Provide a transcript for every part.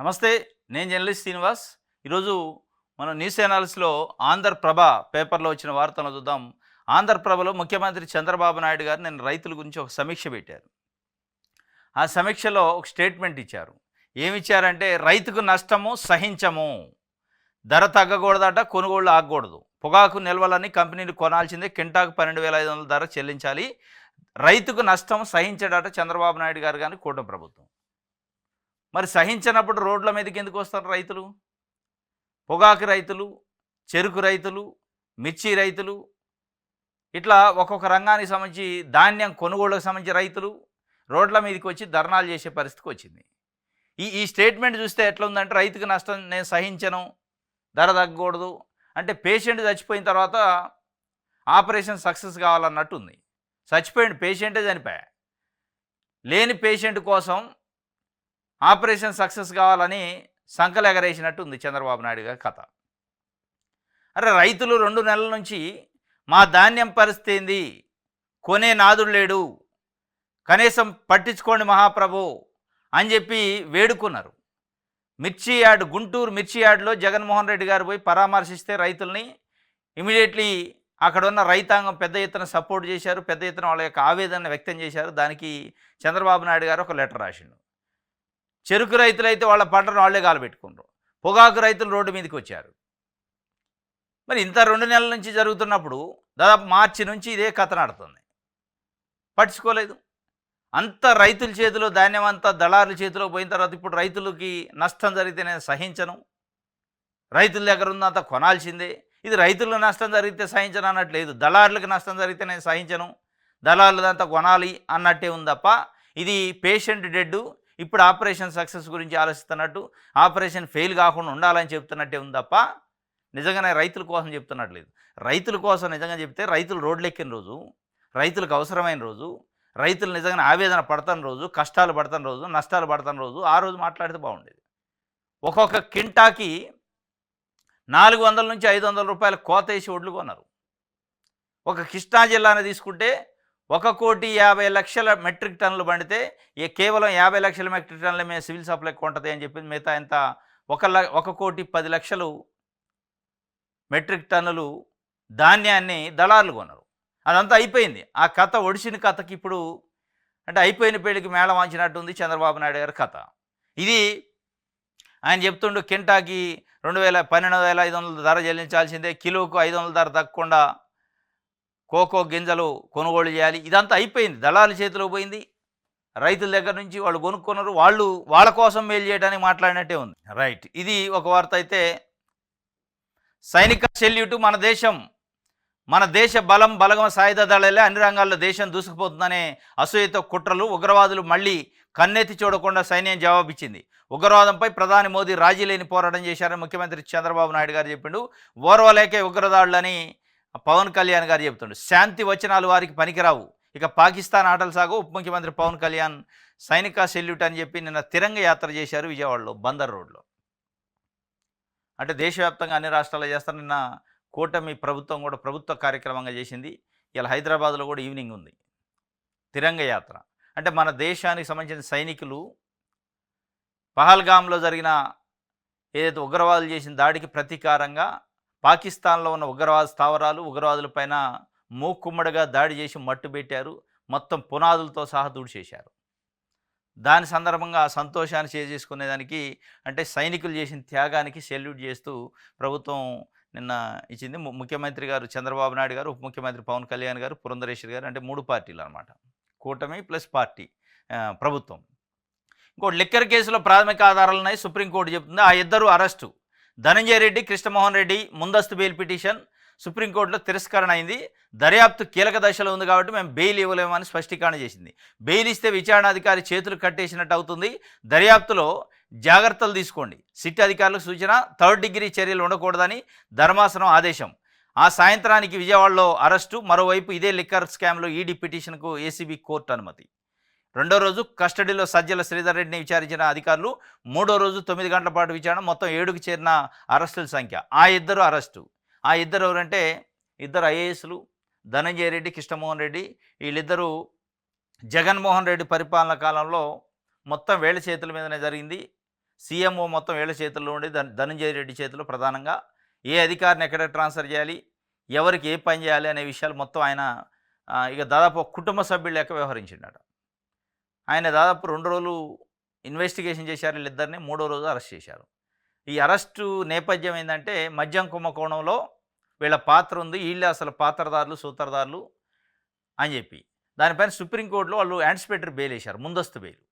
నమస్తే. నేను జర్నలిస్ట్ శ్రీనివాస్. ఈరోజు మనం న్యూస్ అనాలిసిస్‌లో ఆంధ్రప్రభ పేపర్‌లో వచ్చిన వార్తలను చూద్దాం. ఆంధ్రప్రభలో ముఖ్యమంత్రి చంద్రబాబు నాయుడు గారు నిన్న రైతుల గురించి ఒక సమీక్ష పెట్టారు. ఆ సమీక్షలో ఒక స్టేట్మెంట్ ఇచ్చారు. ఏమిచ్చారంటే రైతుకు నష్టము సహించము. ధర తగ్గకూడదట, కొనుగోళ్లు ఆగకూడదు. పొగాకు నిల్వలని కంపెనీలు కొనాల్సిందే. క్వింటాకు 12,500 ధర చెల్లించాలి. రైతుకు నష్టం సహించడట చంద్రబాబు నాయుడు గారు గాని కూటమి ప్రభుత్వం. మరి సహించనప్పుడు రోడ్ల మీదకి ఎందుకు వస్తారు రైతులు? పొగాకు రైతులు, చెరుకు రైతులు, మిర్చి రైతులు, ఇట్లా ఒక్కొక్క రంగానికి సంబంధించి ధాన్యం కొనుగోళ్లకు సంబంధించి రైతులు రోడ్ల మీదకి వచ్చి ధర్నాలు చేసే పరిస్థితికి వచ్చింది. ఈ స్టేట్మెంట్ చూస్తే ఎట్లా ఉందంటే రైతుకు నష్టం నేను సహించను, ధర తగ్గకూడదు అంటే పేషెంట్ చచ్చిపోయిన తర్వాత ఆపరేషన్ సక్సెస్ కావాలన్నట్టు ఉంది. చచ్చిపోయింది, పేషెంటే చనిపోయా. లేని పేషెంట్ కోసం ఆపరేషన్ సక్సెస్ కావాలని సంకలు ఎగరేసినట్టు ఉంది చంద్రబాబు నాయుడు గారి కథ. అరే రైతులు 2 నెలల నుంచి మా ధాన్యం పరిస్థితి ఏంది, కొనే నాదుడు లేడు, కనీసం పట్టించుకోండి మహాప్రభు అని చెప్పి వేడుకున్నారు. మిర్చి యార్డ్, గుంటూరు మిర్చి యార్డ్లో జగన్మోహన్ రెడ్డి గారు పోయి పరామర్శిస్తే రైతుల్ని ఇమీడియట్లీ అక్కడ ఉన్న రైతాంగం పెద్ద ఎత్తున సపోర్ట్ చేశారు, పెద్ద ఎత్తున వాళ్ళ యొక్క ఆవేదన వ్యక్తం చేశారు. దానికి చంద్రబాబు నాయుడు గారు ఒక లెటర్ రాసిండు. చెరుకు రైతులైతే వాళ్ళ పంటను వాళ్ళే కాలబెట్టుకున్నారు. పొగాకు రైతులు రోడ్డు మీదకి వచ్చారు. మరి ఇంత 2 నెలల నుంచి జరుగుతున్నప్పుడు దాదాపు మార్చి నుంచి ఇదే కథ నడుతుంది. పట్టించుకోలేదు. అంత రైతుల చేతిలో ధాన్యం అంతా దళారుల చేతిలో పోయిన తర్వాత ఇప్పుడు రైతులకి నష్టం జరిగితే నేను సహించను, రైతుల దగ్గర ఉన్నంత కొనాల్సిందే. ఇది రైతులకు నష్టం జరిగితే సహించను అన్నట్లేదు. దళారులకు నష్టం జరిగితే నేను సహించను, దళారులదంతా కొనాలి అన్నట్టే ఉంది తప్ప ఇది పేషెంట్ డెడ్, ఇప్పుడు ఆపరేషన్ సక్సెస్ గురించి ఆలోచిస్తున్నట్టు, ఆపరేషన్ ఫెయిల్ కాకుండా ఉండాలని చెప్తున్నట్టే ఉంది తప్ప నిజంగానే రైతుల కోసం చెప్తున్నట్లేదు. రైతుల కోసం నిజంగా చెప్తే రైతులు రోడ్లెక్కిన రోజు, రైతులకు అవసరమైన రోజు, రైతులు నిజంగానే ఆవేదన పడుతున్న రోజు, కష్టాలు పడుతున్న రోజు, నష్టాలు పడుతున్న రోజు, ఆ రోజు మాట్లాడితే బాగుండేది. ఒక్కొక్క కింటాకి 400 నుంచి 500 రూపాయల కోత వేసి ఒడ్లు కొన్నారు. ఒక కృష్ణా జిల్లాని తీసుకుంటే 1,50,00,000 మెట్రిక్ టన్నులు పండితే కేవలం 50,00,000 మెట్రిక్ టన్నులు మేము సివిల్ సప్లై కొంటది అని చెప్పింది. మిగతా ఎంత 1,10,00,000 మెట్రిక్ టన్నులు ధాన్యాన్ని దళారులు కొన్నారు. అదంతా అయిపోయింది. ఆ కథ ఒడిసిన కథకి ఇప్పుడు అంటే అయిపోయిన పెళ్లికి మేళం వాంచినట్టుంది చంద్రబాబు నాయుడు గారి కథ. ఇది ఆయన చెప్తుండు కింటాకి 12,500 ధర చెల్లించాల్సిందే, కిలోకు 500 ధర తగ్గకుండా కోకో గింజలు కొనుగోలు చేయాలి. ఇదంతా అయిపోయింది, దళారుల చేతిలో పోయింది. రైతుల దగ్గర నుంచి వాళ్ళు కొనుక్కున్నారు, వాళ్ళు వాళ్ళ కోసం మేలు చేయడానికి మాట్లాడినట్టే ఉంది. రైట్, ఇది ఒక వార్త. అయితే సైనిక సెల్యూటు మన దేశ బలగమ సాయుధ దళాలే అన్ని రంగాల్లో దేశం దూసుకుపోతుందనే అసూయతో కుట్రలు, ఉగ్రవాదులు మళ్ళీ కన్నెత్తి చూడకుండా సైన్యం జవాబిచ్చింది. ఉగ్రవాదంపై ప్రధాని మోదీ రాజీ లేని పోరాటం చేశారని ముఖ్యమంత్రి చంద్రబాబు నాయుడు గారు చెప్పిండు. ఓర్వలేకే ఉగ్రదాడులని పవన్ కళ్యాణ్ గారు చెబుతుండు. శాంతి వచనాలు వారికి పనికిరావు, ఇక పాకిస్తాన్ ఆటలు సాగు. ఉప ముఖ్యమంత్రి పవన్ కళ్యాణ్ సైనిక సెల్యూట్ అని చెప్పి నిన్న తిరంగ యాత్ర చేశారు విజయవాడలో బందర్ రోడ్లో. అంటే దేశవ్యాప్తంగా అన్ని రాష్ట్రాల్లో చేస్తారు. నిన్న కూటమి ప్రభుత్వం కూడా ప్రభుత్వ కార్యక్రమంగా చేసింది. ఇలా హైదరాబాద్లో కూడా ఈవినింగ్ ఉంది తిరంగ యాత్ర. అంటే మన దేశానికి సంబంధించిన సైనికులు పహల్గామ్లో జరిగిన ఏదైతే ఉగ్రవాదులు చేసిన దాడికి ప్రతీకారంగా పాకిస్తాన్లో ఉన్న ఉగ్రవాద స్థావరాలు, ఉగ్రవాదులపైన మూకుమ్మడిగా దాడి చేసి మట్టు పెట్టారు. మొత్తం పునాదులతో సహా తుడిచేశారు. దాని సందర్భంగా సంతోషాన్ని చేసుకునేదానికి అంటే సైనికులు చేసిన త్యాగానికి సెల్యూట్ చేస్తూ ప్రభుత్వం నిన్న ఇచ్చింది. ముఖ్యమంత్రి గారు చంద్రబాబు నాయుడు గారు, ఉప ముఖ్యమంత్రి పవన్ కళ్యాణ్ గారు, పురంధరేశ్వరి గారు, అంటే 3 పార్టీలు అనమాట, కూటమి ప్లస్ పార్టీ ప్రభుత్వం. ఇంకోటి లిక్కర్ కేసులో ప్రాథమిక ఆధారాలు ఉన్నాయి, సుప్రీంకోర్టు చెప్తుంది. ఆ ఇద్దరు అరెస్టు. ధనంజయ రెడ్డి, కృష్ణమోహన్ రెడ్డి ముందస్తు బెయిల్ పిటిషన్ సుప్రీంకోర్టులో తిరస్కరణ అయింది. దర్యాప్తు కీలక దశలో ఉంది కాబట్టి మేము బెయిల్ ఇవ్వలేమని స్పష్టీకరణ చేసింది. బెయిల్ ఇస్తే విచారణాధికారి చేతులు కట్టేసినట్టు అవుతుంది. దర్యాప్తులో జాగ్రత్తలు తీసుకోండి. సిట్ అధికారులకు సూచన. 3rd డిగ్రీ చర్యలు ఉండకూడదని ధర్మాసనం ఆదేశం. ఆ సాయంత్రానికి విజయవాడలో అరెస్టు. మరోవైపు ఇదే లిక్కర్ స్కామ్లో ఈడీ పిటిషన్కు ఏసీబీ కోర్టు అనుమతి. 2వ రోజు కస్టడీలో సజ్జల శ్రీధర్ రెడ్డిని విచారించిన అధికారులు. 3వ రోజు 9 గంటల పాటు విచారణ. మొత్తం 7కు చేరిన అరెస్టుల సంఖ్య. ఆ ఇద్దరు అరెస్టు. ఆ ఇద్దరు ఎవరంటే ఇద్దరు ఐఏఎస్లు, ధనంజయ రెడ్డి, కృష్ణమోహన్ రెడ్డి. వీళ్ళిద్దరూ జగన్మోహన్ రెడ్డి పరిపాలన కాలంలో మొత్తం వేళ్ల చేతుల మీదనే జరిగింది. సీఎంఓ మొత్తం వీళ్ళ చేతుల్లో ఉండి ధనంజయ రెడ్డి చేతిలో ప్రధానంగా ఏ అధికారిని ఎక్కడ ట్రాన్స్ఫర్ చేయాలి, ఎవరికి ఏ పని చేయాలి అనే విషయాలు మొత్తం ఆయన ఇక దాదాపు ఒక కుటుంబ సభ్యులు లెక్క వ్యవహరించిండట. ఆయన దాదాపు 2 రోజులు ఇన్వెస్టిగేషన్ చేశారు వీళ్ళిద్దరిని. 3వ రోజు అరెస్ట్ చేశారు. ఈ అరెస్టు నేపథ్యం ఏందంటే మద్యం కుంభకోణంలో వీళ్ళ పాత్ర ఉంది, వీళ్ళే అసలు పాత్రదారులు, సూత్రధారులు అని చెప్పి దానిపైన సుప్రీంకోర్టులో వాళ్ళు యాంటిసిపేటరీ బెయిల్ వేశారు, ముందస్తు బెయిల్.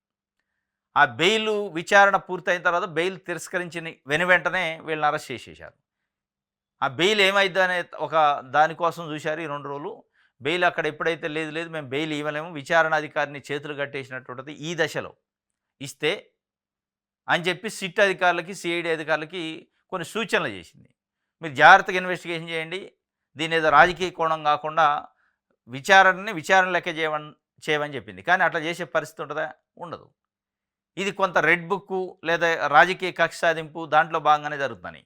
ఆ బెయిల్ విచారణ పూర్తయిన తర్వాత బెయిల్ తిరస్కరించిన వెనువెంటనే వీళ్ళని అరెస్ట్ చేసేశారు. ఆ బెయిల్ ఏమైద్ది అనే ఒక దానికోసం చూశారు ఈ 2 రోజులు. బెయిల్ అక్కడ ఎప్పుడైతే లేదు మేము బెయిల్ ఇవ్వలేము, విచారణ అధికారిని చేతులు కట్టేసినటువంటిది ఈ దశలో ఇస్తే అని చెప్పి సిట్ అధికారులకి, సిఐడి అధికారులకి కొన్ని సూచనలు చేసింది. మీరు జాగ్రత్తగా ఇన్వెస్టిగేషన్ చేయండి, దీని ఏదో రాజకీయ కోణం కాకుండా విచారణ లెక్క చేయమని చెప్పింది. కానీ అట్లా చేసే పరిస్థితి ఉంటుందా? ఉండదు. ఇది కొంత రెడ్ బుక్కు లేదా రాజకీయ కక్ష సాధింపు దాంట్లో భాగంగానే జరుగుతుంది.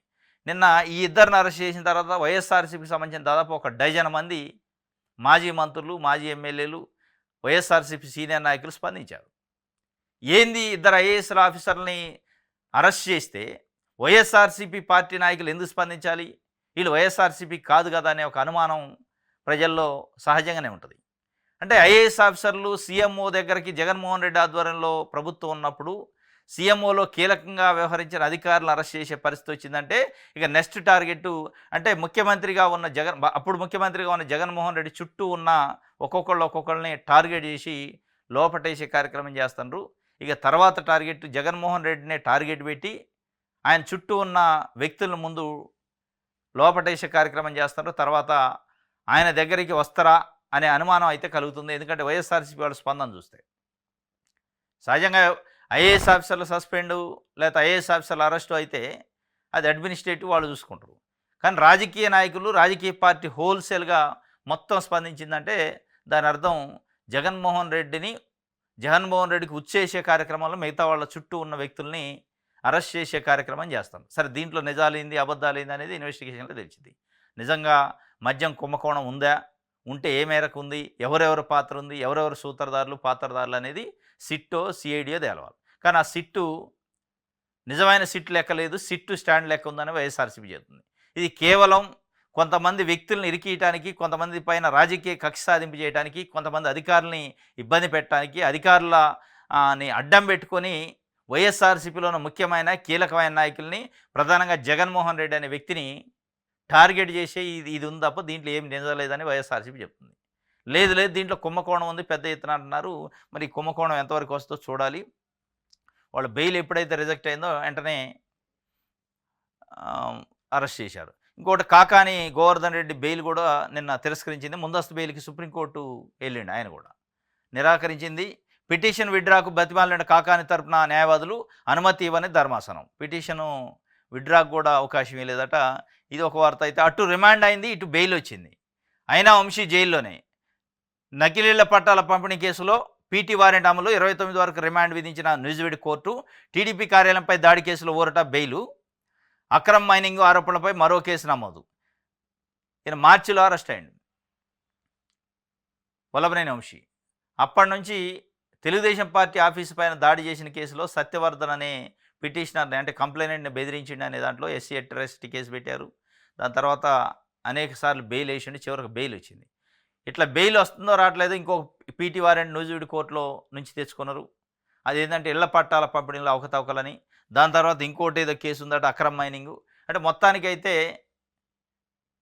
నిన్న ఈ ఇద్దరిని అరెస్ట్ చేసిన తర్వాత వైఎస్ఆర్సీపీకి సంబంధించిన దాదాపు ఒక డజన్ మంది మాజీ మంత్రులు, మాజీ ఎమ్మెల్యేలు, వైఎస్ఆర్సీపీ సీనియర్ నాయకులు స్పందించారు. ఏంది ఇద్దరు ఐఏఎస్ ఆఫీసర్లని అరెస్ట్ చేస్తే వైఎస్ఆర్సీపీ పార్టీ నాయకులు ఎందుకు స్పందించాలి, వీళ్ళు వైఎస్ఆర్సీపీ కాదు కదా అనే ఒక అనుమానం ప్రజల్లో సహజంగానే ఉంటుంది. అంటే ఐఏఎస్ ఆఫీసర్లు సీఎంఓ దగ్గరికి జగన్మోహన్ రెడ్డి ఆధ్వర్యంలో ప్రభుత్వం ఉన్నప్పుడు సీఎంఓలో కీలకంగా వ్యవహరించిన అధికారులు అరెస్ట్ చేసే పరిస్థితి వచ్చిందంటే ఇక నెక్స్ట్ టార్గెట్ అంటే అప్పుడు ముఖ్యమంత్రిగా ఉన్న జగన్మోహన్ రెడ్డి చుట్టూ ఉన్న ఒక్కొక్కళ్ళని టార్గెట్ చేసి లోపటేసే కార్యక్రమం చేస్తున్నారు. ఇక తర్వాత టార్గెట్ జగన్మోహన్ రెడ్డినే టార్గెట్ పెట్టి ఆయన చుట్టూ ఉన్న వ్యక్తుల ముందు లోపటేసే కార్యక్రమం చేస్తున్నారు. తర్వాత ఆయన దగ్గరికి వస్తారా అనే అనుమానం అయితే కలుగుతుంది. ఎందుకంటే వైఎస్ఆర్సీపీ వాళ్ళ స్పందన చూస్తే సహజంగా ఐఏఎస్ ఆఫీసర్లు సస్పెండు లేదా ఐఏఎస్ ఆఫీసర్లు అరెస్టు అయితే అది అడ్మినిస్ట్రేటివ్ వాళ్ళు చూసుకుంటారు. కానీ రాజకీయ నాయకులు, రాజకీయ పార్టీ హోల్సేల్గా మొత్తం స్పందించిందంటే దాని అర్థం జగన్మోహన్ రెడ్డికి ఉచ్చేసే కార్యక్రమంలో మిగతా వాళ్ళ చుట్టూ ఉన్న వ్యక్తుల్ని అరెస్ట్ చేసే కార్యక్రమం చేస్తాం. సరే, దీంట్లో నిజాలేంది అబద్ధాలేంది అనేది ఇన్వెస్టిగేషన్లో తెలిసింది. నిజంగా మద్యం కుంభకోణం ఉందా, ఉంటే ఏ మేరకు ఉంది, ఎవరెవరు పాత్ర ఉంది, ఎవరెవరు సూత్రధారులు పాత్రధారులు అనేది సిట్టో సిఐడియో తేలవాలి. కానీ ఆ సిట్టు నిజమైన సిట్టు లెక్క లేదు, సిట్టు స్టాండ్ లెక్క ఉందని వైఎస్ఆర్సీపీ చెబుతుంది. ఇది కేవలం కొంతమంది వ్యక్తులను ఇరికియటానికి, కొంతమంది పైన రాజకీయ కక్ష సాధింపు చేయడానికి, కొంతమంది అధికారులని ఇబ్బంది పెట్టడానికి, అధికారులని అడ్డం పెట్టుకొని వైఎస్ఆర్సీపీలో ఉన్న ముఖ్యమైన కీలకమైన నాయకుల్ని ప్రధానంగా జగన్మోహన్ రెడ్డి అనే వ్యక్తిని టార్గెట్ చేసే ఇది ఉంది తప్ప దీంట్లో ఏం నిజలేదని వైఎస్ఆర్సీపీ చెప్తుంది. లేదు దీంట్లో కుంభకోణం ఉంది పెద్ద ఎత్తున అంటున్నారు. మరి కుంభకోణం ఎంతవరకు వస్తుందో చూడాలి. వాళ్ళ బెయిల్ ఎప్పుడైతే రిజెక్ట్ అయిందో వెంటనే అరెస్ట్ చేశారు. ఇంకోటి కాకాని గోవర్ధన్ రెడ్డి బెయిల్ కూడా నిన్న తిరస్కరించింది. ముందస్తు బెయిల్కి సుప్రీంకోర్టు వెళ్ళిండు, ఆయన కూడా నిరాకరించింది. పిటిషన్ విడ్రాకు బతిమాలిన కాకాని తరపున న్యాయవాదులు అనుమతి ఇవ్వని ధర్మాసనం. పిటిషను విడ్రాకు కూడా అవకాశం లేదట. ఇది ఒక వార్త. అయితే అటు రిమాండ్ అయింది, ఇటు బెయిల్ వచ్చింది. అయినా వంశీ జైల్లోనే. నకిలీళ్ల పట్టాల పంపిణీ కేసులో పీటీ వారెంట్ అమలు 29 వరకు రిమాండ్ విధించిన న్యూజివీడ్ కోర్టు. టీడీపీ కార్యాలయంపై దాడి కేసులో ఊరట బెయిలు. అక్రమ్ మైనింగ్ ఆరోపణలపై మరో కేసు నమోదు. ఈయన మార్చిలో అరెస్ట్ అయ్యింది, వల్లభనేని వంశీ. అప్పటి నుంచి తెలుగుదేశం పార్టీ ఆఫీసు పైన దాడి చేసిన కేసులో సత్యవర్ధన్ అనే పిటిషనర్ని అంటే కంప్లైనెంట్ని బెదిరించిండి అనే దాంట్లో ఎస్సీ అట్రాసిటీ కేసు పెట్టారు. దాని తర్వాత అనేక సార్లు బెయిల్ వేసిండి, చివరికి బెయిల్ వచ్చింది. ఇట్లా బెయిల్ వస్తుందో రావట్లేదు, ఇంకో పీటీ వారెంట్ న్యూజివీడ్ కోర్టులో నుంచి తెచ్చుకున్నారు. అదేంటంటే ఇళ్ల పట్టాల పంపిణీలో అవకతవకలని. దాని తర్వాత ఇంకోటి ఏదో కేసు ఉందట అక్రమ్ మైనింగ్. అంటే మొత్తానికైతే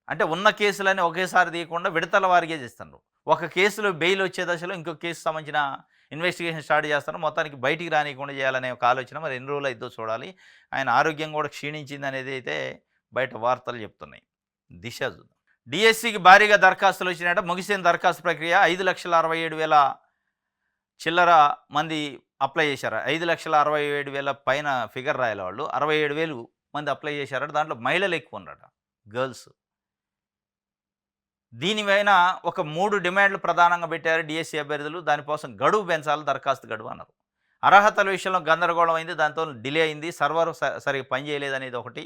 అంటే ఉన్న కేసులని ఒకేసారి తీయకుండా విడతల వారిగా చేస్తున్నారు. ఒక కేసులో బెయిల్ వచ్చే దశలో ఇంకో కేసు సంబంధించిన ఇన్వెస్టిగేషన్ స్టార్ట్ చేస్తారు. మొత్తానికి బయటికి రానియకుండా చేయాలనే ఒక ఆలోచన. మరి ఎన్ని రోజులు అయిద్దో చూడాలి. ఆయన ఆరోగ్యం కూడా క్షీణించింది అనేది అయితే బయట వార్తలు చెప్తున్నాయి. దిశ చూద్దాం. డిఎస్సికి భారీగా దరఖాస్తులు వచ్చినట్ట. ముగిసిన దరఖాస్తు ప్రక్రియ 5,67,000 చిల్లర మంది అప్లై చేశారు. 5,67,000 పైన ఫిగర్ రాయాలి వాళ్ళు. 67,000 మంది అప్లై చేశారట. దాంట్లో మహిళలు ఎక్కువ ఉన్నారట, గర్ల్స్. దీనిపైన ఒక 3 డిమాండ్లు ప్రధానంగా పెట్టారు డిఎస్సి అభ్యర్థులు. దానికోసం గడువు పెంచాలి, దరఖాస్తు గడువు అన్నారు. అర్హతల విషయంలో గందరగోళం అయింది, దాంతో డిలే అయింది, సర్వర్ సరిగ్గా పనిచేయలేదు అనేది ఒకటి.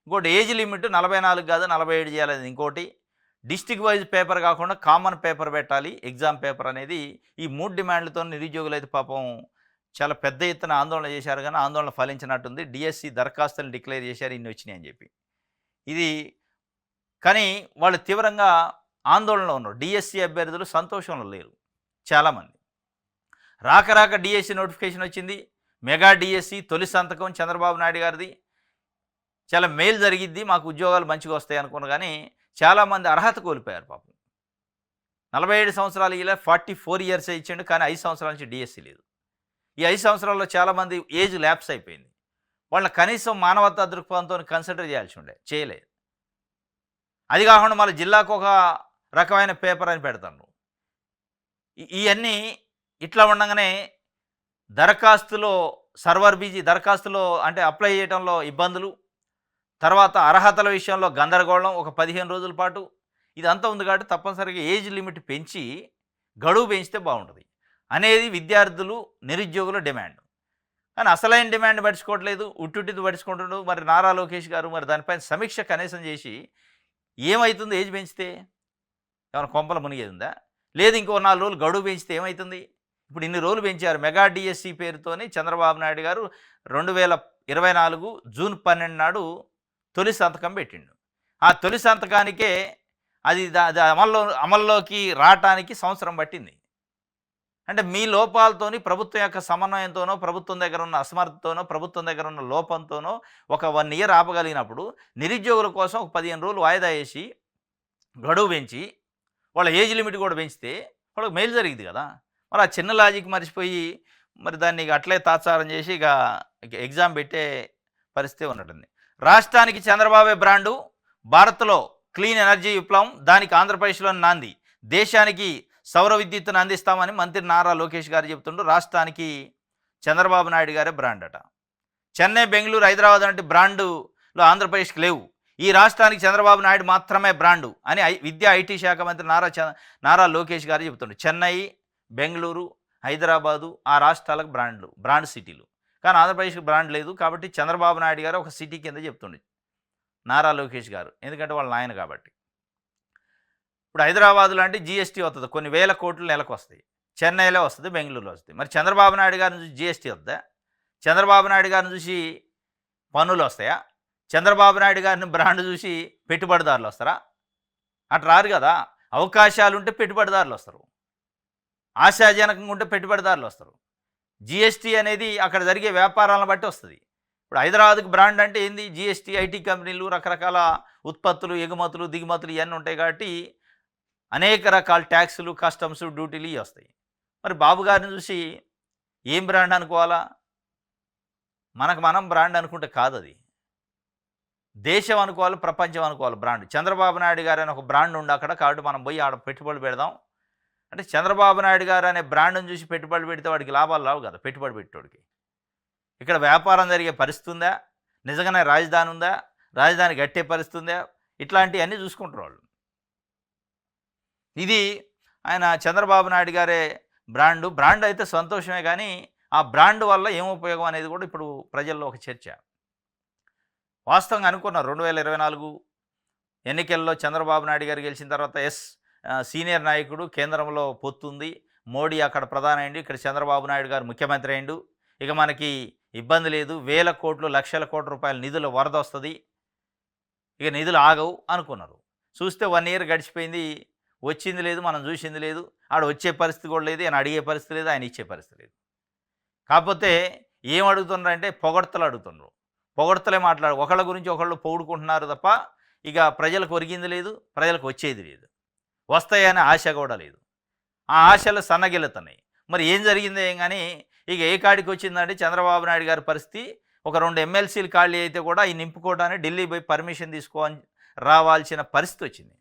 ఇంకోటి ఏజ్ లిమిట్ 44 కాదు 47 చేయాలనేది ఇంకోటి. డిస్టిక్ వైజ్ పేపర్ కాకుండా కామన్ పేపర్ పెట్టాలి, ఎగ్జామ్ పేపర్ అనేది. ఈ 3 డిమాండ్లతో నిరుద్యోగులు అయితే పాపం చాలా పెద్ద ఎత్తున ఆందోళన చేశారు కానీ ఆందోళన ఫలించినట్టుంది. డిఎస్సి దరఖాస్తులు డిక్లేర్ చేశారు ఇన్ని వచ్చినాయి అని చెప్పి. ఇది కానీ వాళ్ళు తీవ్రంగా ఆందోళనలో ఉన్నారు. డిఎస్సి అభ్యర్థులు సంతోషంలో లేరు చాలామంది. రాక రాక డిఎస్సి నోటిఫికేషన్ వచ్చింది. మెగా డిఎస్సి తొలి సంతకం చంద్రబాబు నాయుడు గారిది. చాలా మేలు జరిగిద్ది, మాకు ఉద్యోగాలు మంచిగా వస్తాయి అనుకున్నారు కానీ చాలామంది అర్హత కోల్పోయారు పాపం. 47 సంవత్సరాలు ఇలా 44 ఇయర్స్ ఇచ్చిండు కానీ 5 సంవత్సరాల నుంచి డిఎస్సి లేదు. ఈ 5 సంవత్సరాల్లో చాలామంది ఏజ్ ల్యాప్స్ అయిపోయింది. వాళ్ళని కనీసం మానవతా దృక్పథంతో కన్సిడర్ చేయాల్సి ఉండే, చేయలేదు. అది కాకుండా మళ్ళీ జిల్లాకు ఒక రకమైన పేపర్ అని పెడతాను. ఇవన్నీ ఇట్లా ఉండగానే దరఖాస్తులో సర్వర్ బిజీ, దరఖాస్తులో అంటే అప్లై చేయడంలో ఇబ్బందులు, తర్వాత అర్హతల విషయంలో గందరగోళం ఒక 15 రోజుల పాటు ఇదంతా ఉంది కాబట్టి తప్పనిసరిగా ఏజ్ లిమిట్ పెంచి గడువు పెంచితే బాగుంటుంది అనేది విద్యార్థులు నిరుద్యోగుల డిమాండ్. కానీ అసలైన డిమాండ్ పట్టించుకోవట్లేదు, ఉట్టుట్టిది పట్టించుకుంటున్నాడు. మరి నారా లోకేష్ గారు మరి దానిపైన సమీక్ష కనీసం చేసి ఏమవుతుంది ఏజ్ పెంచితే? ఏమైనా కొంపల మునిగేది ఉందా? లేదు ఇంకో 4 రోజులు గడువు పెంచితే ఏమవుతుంది? ఇప్పుడు ఇన్ని రోజులు పెంచారు. మెగా డిఎస్సి పేరుతోని చంద్రబాబు నాయుడు గారు 2024 జూన్ 12 నాడు తొలి సంతకం పెట్టిండు. ఆ తొలి సంతకానికే అది అమల్లోకి రావటానికి సంవత్సరం పట్టింది. అంటే మీ లోపాలతోని ప్రభుత్వం యొక్క సమన్వయంతోనో, ప్రభుత్వం దగ్గర ఉన్న అసమర్థతోనో, ప్రభుత్వం దగ్గర ఉన్న లోపంతోనో ఒక 1 ఇయర్ ఆపగలిగినప్పుడు నిరుద్యోగుల కోసం ఒక 15 రోజులు వాయిదా వేసి గడువు పెంచి వాళ్ళ ఏజ్ లిమిట్ కూడా పెంచితే వాళ్ళకి మేలు జరిగింది కదా. మరి ఆ చిన్న లాజిక్ మర్చిపోయి మరి దాన్ని అట్లే తాత్సారం చేసి ఇక ఎగ్జామ్ పెట్టే పరిస్థితి ఉన్నట్టుంది. రాష్ట్రానికి చంద్రబాబే బ్రాండు, భారత్లో క్లీన్ ఎనర్జీ విప్లవం, దానికి ఆంధ్రప్రదేశ్లోని నాంది, దేశానికి సౌర విద్యుత్తును అందిస్తామని మంత్రి నారా లోకేష్ గారు చెబుతుండ్రు. రాష్ట్రానికి చంద్రబాబు నాయుడు గారే బ్రాండ్ అట. చెన్నై, బెంగళూరు, హైదరాబాద్ వంటి బ్రాండులు ఆంధ్రప్రదేశ్కి లేవు. ఈ రాష్ట్రానికి చంద్రబాబు నాయుడు మాత్రమే బ్రాండు అని విద్యా ఐటీ శాఖ మంత్రి నారా లోకేష్ గారు చెబుతుండ్రు. చెన్నై, బెంగళూరు, హైదరాబాదు ఆ రాష్ట్రాలకు బ్రాండ్ సిటీలు, కానీ ఆంధ్రప్రదేశ్కి బ్రాండ్ లేదు. కాబట్టి చంద్రబాబు నాయుడు గారు ఒక సిటీ కింద చెప్తుండే నారా లోకేష్ గారు, ఎందుకంటే వాళ్ళ నాయన కాబట్టి. ఇప్పుడు హైదరాబాదులో అంటే జీఎస్టీ వస్తుంది, కొన్ని వేల కోట్లు నెలకు వస్తాయి. చెన్నైలో వస్తుంది, బెంగళూరులో వస్తుంది. మరి చంద్రబాబు నాయుడు గారిని చూసి జీఎస్టీ వద్దా? చంద్రబాబు నాయుడు గారిని చూసి పన్నులు వస్తాయా? చంద్రబాబు నాయుడు గారిని బ్రాండ్ చూసి పెట్టుబడిదారులు వస్తారా? అట్లా రారు కదా. అవకాశాలు ఉంటే పెట్టుబడిదారులు వస్తారు, ఆశాజనకంగా ఉంటే పెట్టుబడిదారులు వస్తారు. జీఎస్టీ అనేది అక్కడ జరిగే వ్యాపారాలను బట్టి వస్తుంది. ఇప్పుడు హైదరాబాద్కి బ్రాండ్ అంటే ఏంది? జీఎస్టీ, ఐటీ కంపెనీలు, రకరకాల ఉత్పత్తులు, ఎగుమతులు, దిగుమతులు ఇవన్నీ ఉంటాయి కాబట్టి అనేక రకాల ట్యాక్సులు, కస్టమ్స్, డ్యూటీలు ఇవి వస్తాయి. మరి బాబు గారిని చూసి ఏం బ్రాండ్ అనుకోవాలా? మనం బ్రాండ్ అనుకుంటే కాదు, అది దేశం అనుకోవాలి, ప్రపంచం అనుకోవాలి బ్రాండ్. చంద్రబాబు నాయుడు గారు అని ఒక బ్రాండ్ ఉండి అక్కడ, కాబట్టి మనం పోయి ఆడ పెట్టుబడులు పెడదాం అంటే చంద్రబాబు నాయుడు గారు అనే బ్రాండ్ని చూసి పెట్టుబడి పెడితే వాడికి లాభాలు రావు కదా. పెట్టుబడి పెట్టేవాడికి ఇక్కడ వ్యాపారం జరిగే పరిస్థితి ఉందా? నిజంగానే రాజధాని ఉందా? రాజధాని గట్టే పరిస్థితి ఉందా? ఇట్లాంటివన్నీ చూసుకుంటారు వాళ్ళు. ఇది ఆయన చంద్రబాబు నాయుడు గారే బ్రాండ్ అయితే సంతోషమే, కానీ ఆ బ్రాండ్ వల్ల ఏం ఉపయోగం అనేది కూడా ఇప్పుడు ప్రజల్లో ఒక చర్చ. వాస్తవంగా అనుకున్నారు 2024 ఎన్నికల్లో చంద్రబాబు నాయుడు గారు గెలిచిన తర్వాత సీనియర్ నాయకుడు, కేంద్రంలో పొత్తుంది, మోడీ అక్కడ ప్రధాని అయిండు, ఇక్కడ చంద్రబాబు నాయుడు గారు ముఖ్యమంత్రి అయిండు, ఇక మనకి ఇబ్బంది లేదు, వేల కోట్లు, లక్షల కోట్ల రూపాయల నిధుల వరద వస్తుంది, ఇక నిధులు ఆగవు అనుకున్నారు. చూస్తే 1 ఇయర్ గడిచిపోయింది, వచ్చింది లేదు, మనం చూసింది లేదు, ఆడ వచ్చే పరిస్థితి కూడా లేదు, ఆయన అడిగే పరిస్థితి లేదు, ఆయన ఇచ్చే పరిస్థితి లేదు. కాకపోతే ఏం అడుగుతున్నారంటే పొగడ్తలు అడుగుతున్నారు. పొగడ్తలే ఒకళ్ళ గురించి ఒకళ్ళు పొగుడుకుంటున్నారు తప్ప ఇక ప్రజలకు ఒరిగింది లేదు, ప్రజలకు వచ్చేది లేదు, వస్తాయనే ఆశ కూడా లేదు. ఆ ఆశలు సన్నగిల్లుతున్నాయి. మరి ఏం జరిగిందో ఏం కానీ ఇక ఏ కాడికి వచ్చిందంటే చంద్రబాబు నాయుడు గారి పరిస్థితి, ఒక 2 ఎమ్మెల్సీలు ఖాళీ అయితే కూడా ఈ నింపుకోవడానికి ఢిల్లీ పోయి పర్మిషన్ తీసుకోని రావాల్సిన పరిస్థితి వచ్చింది.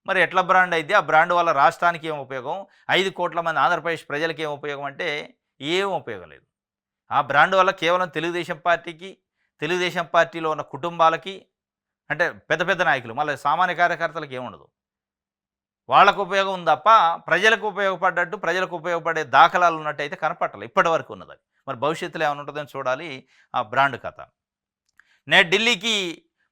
మరి ఎట్లా బ్రాండ్ అయితే ఆ బ్రాండ్ వల్ల రాష్ట్రానికి ఏం ఉపయోగం? 5 కోట్ల మంది ఆంధ్రప్రదేశ్ ప్రజలకి ఏం ఉపయోగం అంటే ఏం ఉపయోగం లేదు. ఆ బ్రాండ్ వల్ల కేవలం తెలుగుదేశం పార్టీకి, తెలుగుదేశం పార్టీలో ఉన్న కుటుంబాలకి, అంటే పెద్ద పెద్ద నాయకులు, మళ్ళీ సామాన్య కార్యకర్తలకు ఏముండదు, వాళ్ళకు ఉపయోగం ఉంది తప్ప ప్రజలకు ఉపయోగపడ్డట్టు, ప్రజలకు ఉపయోగపడే దాఖలాలు ఉన్నట్టయితే కనపట్టాలి ఇప్పటి వరకు ఉన్నది. మరి భవిష్యత్తులో ఏమైనా ఉంటుందని చూడాలి ఆ బ్రాండ్ కథ. నేడు ఢిల్లీకి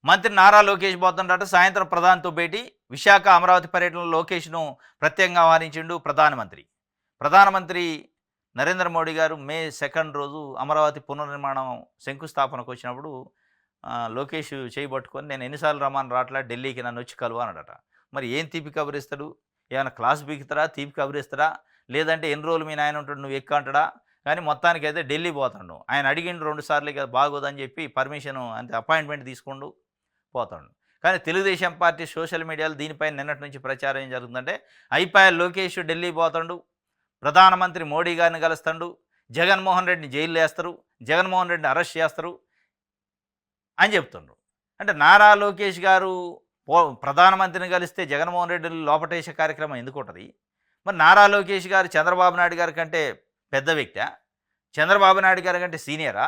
మంత్రి నారా లోకేష్ పోతుండట. సాయంత్రం ప్రధానితో భేటీ. విశాఖ, అమరావతి పర్యటనలో లోకేష్ను ప్రత్యేకంగా ఆహ్వానించిండు ప్రధానమంత్రి నరేంద్ర మోడీ గారు మే 2 రోజు అమరావతి పునర్నిర్మాణం శంకుస్థాపనకు వచ్చినప్పుడు లోకేష్ చేయి పట్టుకొని నేను ఎన్నిసార్లు రమ్మని రాట్లా ఢిల్లీకి నన్ను వచ్చి కలువు అన్నాడట. మరి ఏం తీపి కబురిస్తాడు? ఏమైనా క్లాస్ బీకుతాడా? తీపి కబురిస్తాడా? లేదంటే ఎన్ని రోజులు మీ నాయన ఉంటాడు నువ్వు ఎక్కువ అంటాడా? కానీ మొత్తానికైతే ఢిల్లీ పోతాడు. ఆయన అడిగిండు 2 సార్లు ఇక బాగోదని చెప్పి పర్మిషన్ అంతే అపాయింట్మెంట్ తీసుకుంటూ పోతాడు. కానీ తెలుగుదేశం పార్టీ సోషల్ మీడియాలో దీనిపైన నిన్నటి నుంచి ప్రచారం ఏం జరుగుతుందంటే అయిపోయా లోకేష్ ఢిల్లీ పోతాడు, ప్రధానమంత్రి మోడీ గారిని కలుస్తాడు, జగన్మోహన్ రెడ్డిని జైల్లో వేస్తారు, జగన్మోహన్ రెడ్డిని అరెస్ట్ చేస్తారు అని చెప్తుండ్రు. అంటే నారా లోకేష్ గారు ప్రధానమంత్రిని కలిస్తే జగన్మోహన్ రెడ్డి లోపటేసే కార్యక్రమం ఎందుకు ఉంటుంది? మరి నారా లోకేష్ గారు చంద్రబాబు నాయుడు గారి కంటే పెద్ద వ్యక్తా? చంద్రబాబు నాయుడు గారి కంటే సీనియరా?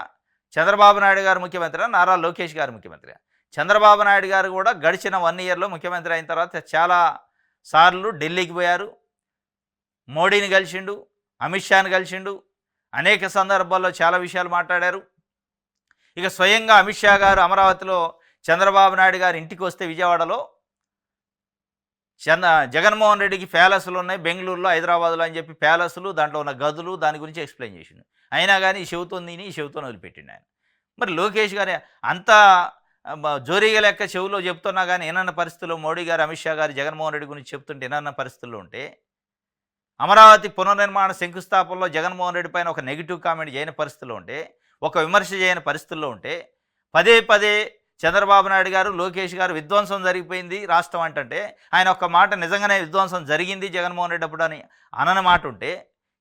చంద్రబాబు నాయుడు గారు ముఖ్యమంత్రి, నారా లోకేష్ గారు ముఖ్యమంత్రి? చంద్రబాబు నాయుడు గారు కూడా గడిచిన 1 ఇయర్లో ముఖ్యమంత్రి అయిన తర్వాత చాలా సార్లు ఢిల్లీకి పోయారు, మోడీని కలిసిండు, అమిత్ షాని కలిసిండు, అనేక సందర్భాల్లో చాలా విషయాలు మాట్లాడారు. ఇక స్వయంగా అమిత్ షా గారు అమరావతిలో చంద్రబాబు నాయుడు గారు ఇంటికి వస్తే విజయవాడలో జగన్మోహన్ రెడ్డికి ప్యాలెస్లు ఉన్నాయి బెంగళూరులో, హైదరాబాద్లో అని చెప్పి ప్యాలెస్లు, దాంట్లో ఉన్న గదులు, దాని గురించి ఎక్స్ప్లెయిన్ చేసిండు. అయినా కానీ ఈ చెవుతో తిని ఈ చెవుతో వదిలిపెట్టిండు ఆయన. మరి లోకేష్ గారు అంత జోరీగా లెక్క చెవులో చెప్తున్నా కానీ ఏనన్న పరిస్థితుల్లో మోడీ గారు, అమిత్ షా గారు జగన్మోహన్ రెడ్డి గురించి చెప్తుంటే ఏనన్న పరిస్థితుల్లో ఉంటే, అమరావతి పునర్నిర్మాణ శంకుస్థాపనలో జగన్మోహన్ రెడ్డి పైన ఒక నెగిటివ్ కామెంట్ చేయని పరిస్థితుల్లో ఉంటే, ఒక విమర్శ చేయని పరిస్థితుల్లో ఉంటే, పదే పదే చంద్రబాబు నాయుడు గారు, లోకేష్ గారు విధ్వంసం జరిగిపోయింది రాష్ట్రం అంటే ఆయన ఒక్క మాట నిజంగానే విధ్వంసం జరిగింది జగన్మోహన్ రెడ్డి అప్పుడు అని అనని మాట ఉంటే,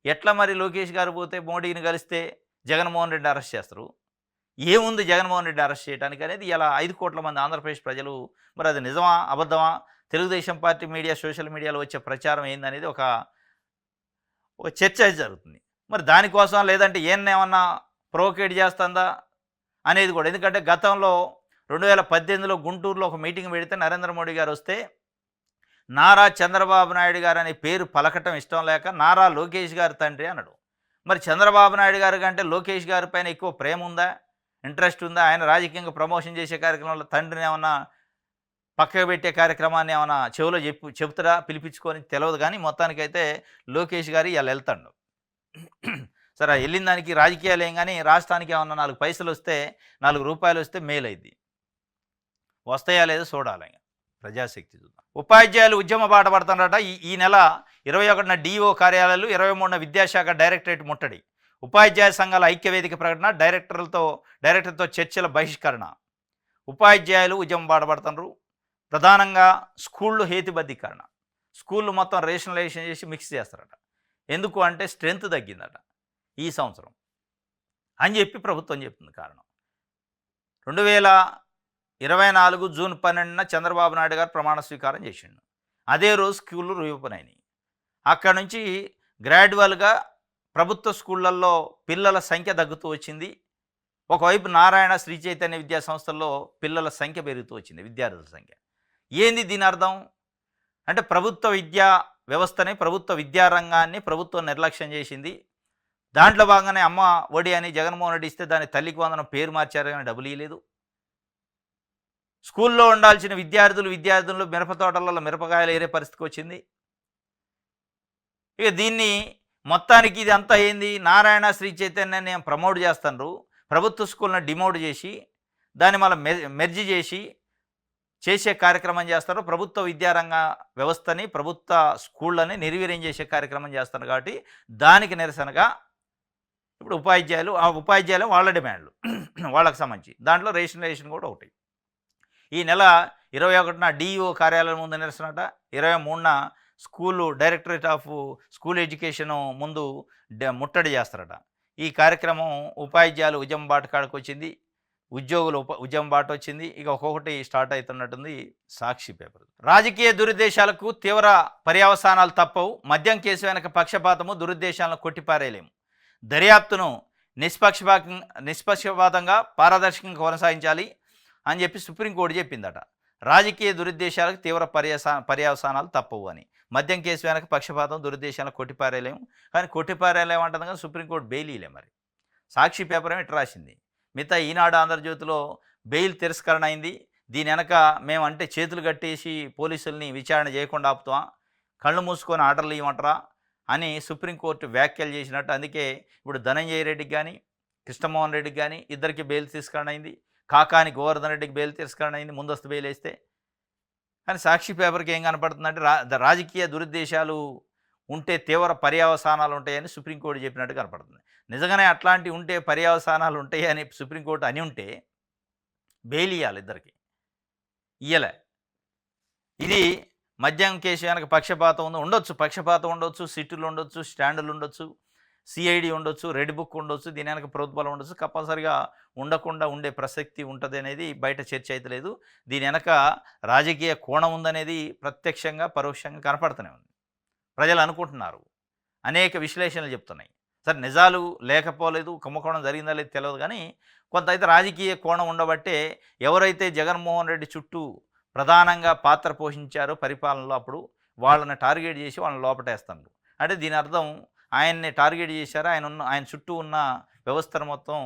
ఎట్లా మరి లోకేష్ గారు పోతే మోడీని కలిస్తే జగన్మోహన్ రెడ్డి అరెస్ట్ చేస్తారు? ఏముంది జగన్మోహన్ రెడ్డి అరెస్ట్ చేయడానికి అనేది ఇలా 5 కోట్ల మంది ఆంధ్రప్రదేశ్ ప్రజలు, మరి అది నిజమా అబద్ధమా, తెలుగుదేశం పార్టీ మీడియా సోషల్ మీడియాలో వచ్చే ప్రచారం ఏందనేది ఒక చర్చ జరుగుతుంది. మరి దానికోసం లేదంటే ఏమన్నా ప్రొవోకేట్ చేస్తుందా అనేది కూడా. ఎందుకంటే గతంలో 2018లో గుంటూరులో ఒక మీటింగ్ పెడితే నరేంద్ర మోడీ గారు వస్తే నారా చంద్రబాబు నాయుడు గారు అనే పేరు పలకటం ఇష్టం లేక నారా లోకేష్ గారి తండ్రి అన్నాడు. మరి చంద్రబాబు నాయుడు గారి కంటే లోకేష్ గారి పైన ఎక్కువ ప్రేమ ఉందా, ఇంట్రెస్ట్ ఉందా? ఆయన రాజకీయంగా ప్రమోషన్ చేసే కార్యక్రమంలో తండ్రిని ఏమన్నా పక్కకు పెట్టే కార్యక్రమాన్ని ఏమన్నా చెవిలో చెప్తారా పిలిపించుకొని తెలియదు. కానీ మొత్తానికైతే లోకేష్ గారు ఇలా వెళ్తాడు. సరే వెళ్ళిన దానికి రాజకీయాలు ఏం కానీ రాష్ట్రానికి ఏమన్నా 4 పైసలు వస్తే, 4 రూపాయలు వస్తే మేలైద్ది. వస్తాయా లేదో చూడాలి. ప్రజాశక్తి చూద్దాం. ఉపాధ్యాయులు ఉద్యమ బాట పడుతున్నారట. ఈ నెల 21న డిఓ కార్యాలయాలు, 23న విద్యాశాఖ డైరెక్టరేట్ ముట్టడి, ఉపాధ్యాయ సంఘాల ఐక్యవేదిక ప్రకటన, డైరెక్టర్తో చర్చల బహిష్కరణ. ఉపాధ్యాయులు ఉద్యమ బాట పడుతున్నారు. ప్రధానంగా స్కూళ్ళు హేతుబద్ధీకరణ, స్కూళ్ళు మొత్తం రేషనలైజేషన్ చేసి మిక్స్ చేస్తారట. ఎందుకు అంటే స్ట్రెంత్ తగ్గిందట ఈ సంవత్సరం అని చెప్పి ప్రభుత్వం చెప్తుంది. కారణం 2024 జూన్ 12న చంద్రబాబు నాయుడు గారు ప్రమాణ స్వీకారం చేసిండు. అదే రోజు స్కూళ్ళు రీఓపెన్ అయినాయి. అక్కడ నుంచి గ్రాడ్యువల్గా ప్రభుత్వ స్కూళ్ళల్లో పిల్లల సంఖ్య తగ్గుతూ వచ్చింది. ఒకవైపు నారాయణ, శ్రీ చైతన్య విద్యా సంస్థల్లో పిల్లల సంఖ్య పెరుగుతూ వచ్చింది, విద్యార్థుల సంఖ్య. ఏంది దీని అర్థం? అంటే ప్రభుత్వ విద్యా వ్యవస్థని, ప్రభుత్వ విద్యారంగాన్ని ప్రభుత్వం నిర్లక్ష్యం చేసింది. దాంట్లో భాగంగానే అమ్మ ఒడి అని జగన్మోహన్ రెడ్డి ఇస్తే దాని తల్లికి వందనం పేరు మార్చారు కానీ డబ్బులు ఇవ్వలేదు. స్కూల్లో ఉండాల్సిన విద్యార్థులు మిరప తోటలలో మిరపకాయలు ఏరే పరిస్థితికి వచ్చింది. ఇక దీన్ని మొత్తానికి ఇది అంతా ఏంది, నారాయణ, శ్రీ చైతన్యాన్ని ప్రమోట్ చేస్తున్నారు, ప్రభుత్వ స్కూల్ని డిమోట్ చేసి దాన్ని మళ్ళీ మెర్జి చేసే కార్యక్రమం చేస్తారు. ప్రభుత్వ విద్యారంగ వ్యవస్థని, ప్రభుత్వ స్కూళ్ళని నిర్వీర్యం చేసే కార్యక్రమం చేస్తారు. కాబట్టి దానికి నిరసనగా ఇప్పుడు ఉపాధ్యాయులు వాళ్ళ డిమాండ్లు వాళ్ళకి సంబంధించి దాంట్లో రేషనలైజేషన్ కూడా ఒకటి. ఈ నెల 21న డిఈఓ కార్యాలయం ముందు నిరసనట, 23న school directorate of school education ముందు ముట్టడి చేస్తారట. ఈ కార్యక్రమం ఉపాధ్యాయులు ఉద్యమ బాట కాడికి వచ్చింది, ఉద్యోగులు ఉద్యమ బాట వచ్చింది. ఇక ఒక్కొక్కటి స్టార్ట్ అవుతున్నట్టుంది. సాక్షి పేపర్. రాజకీయ దురుద్దేశాలకు తీవ్ర పర్యవసానాలు తప్పవు, మద్యం కేసు వెనక పక్షపాతము, దురుద్దేశాలను కొట్టిపారేయలేము, దర్యాప్తును నిష్పక్షపాతంగా పారదర్శకంగా కొనసాగించాలి అని చెప్పి సుప్రీంకోర్టు చెప్పిందట. రాజకీయ దురుద్దేశాలకు తీవ్ర పర్యవసానాలు తప్పవు అని. మద్యం కేసు వెనక పక్షపాతం, దురుద్దేశాలను కొట్టిపారేయలేము, కానీ కొట్టిపారేయలేము అంటుంది కానీ సుప్రీంకోర్టు బెయిల్ ఇలే. మరి సాక్షి పేపర్ ఏమి ఇట్లా రాసింది, మిగతా ఈనాడు, ఆంధ్రజ్యోతిలో బెయిల్ తిరస్కరణ అయింది. దీని వెనక మేమంటే చేతులు కట్టేసి పోలీసుల్ని విచారణ చేయకుండా ఆపుతామా, కళ్ళు మూసుకొని ఆర్డర్లు ఇవ్వమంటారా అని సుప్రీంకోర్టు వ్యాఖ్యలు చేసినట్టు. అందుకే ఇప్పుడు ధనంజయ రెడ్డికి కానీ కృష్ణమోహన్ రెడ్డికి కానీ ఇద్దరికి బెయిల్ తిరస్కరణ అయింది. కాకాని గోవర్ధన్ రెడ్డికి బెయిల్ తిరస్కరణ అయింది ముందస్తు బెయిల్ వేస్తే. కానీ సాక్షి పేపర్కి ఏం కనపడుతుందంటే రాజకీయ దురుద్దేశాలు ఉంటే తీవ్ర పర్యవసానాలు ఉంటాయని సుప్రీంకోర్టు చెప్పినట్టు కనపడుతుంది. నిజంగానే అట్లాంటివి ఉంటే పర్యవసానాలు ఉంటాయి అని సుప్రీంకోర్టు అని ఉంటే బెయిల్ ఇవ్వాలి ఇద్దరికి, ఇయ్యలే. ఇది మద్యం కేసు కనుక పక్షపాతం ఉండొచ్చు, పక్షపాతం ఉండొచ్చు, సిట్టులు ఉండొచ్చు, స్టాండులు ఉండొచ్చు, సిఐడి ఉండొచ్చు, రెడ్ బుక్ ఉండొచ్చు, దీని వెనక ప్రభుత్వాలు ఉండొచ్చు. కంపల్సరిగా ఉండకుండా ఉండే ప్రసక్తి ఉంటుంది అనేది బయట చర్చ అయితే లేదు. దీని వెనక రాజకీయ కోణం ఉందనేది ప్రత్యక్షంగా పరోక్షంగా కనపడుతూనే ఉంది. ప్రజలు అనుకుంటున్నారు, అనేక విశ్లేషణలు చెప్తున్నాయి. సరే నిజాలు లేకపోలేదు, కుంభకోణం జరిగిందా లేదు తెలియదు, కానీ కొంత అయితే రాజకీయ కోణం ఉండబట్టే ఎవరైతే జగన్మోహన్ రెడ్డి చుట్టూ ప్రధానంగా పాత్ర పోషించారో పరిపాలనలో అప్పుడు వాళ్ళని టార్గెట్ చేసి వాళ్ళని లోపటేస్తున్నారు. అంటే దీని అర్థం ఆయన్ని టార్గెట్ చేశారు, ఆయన చుట్టూ ఉన్న వ్యవస్థను మొత్తం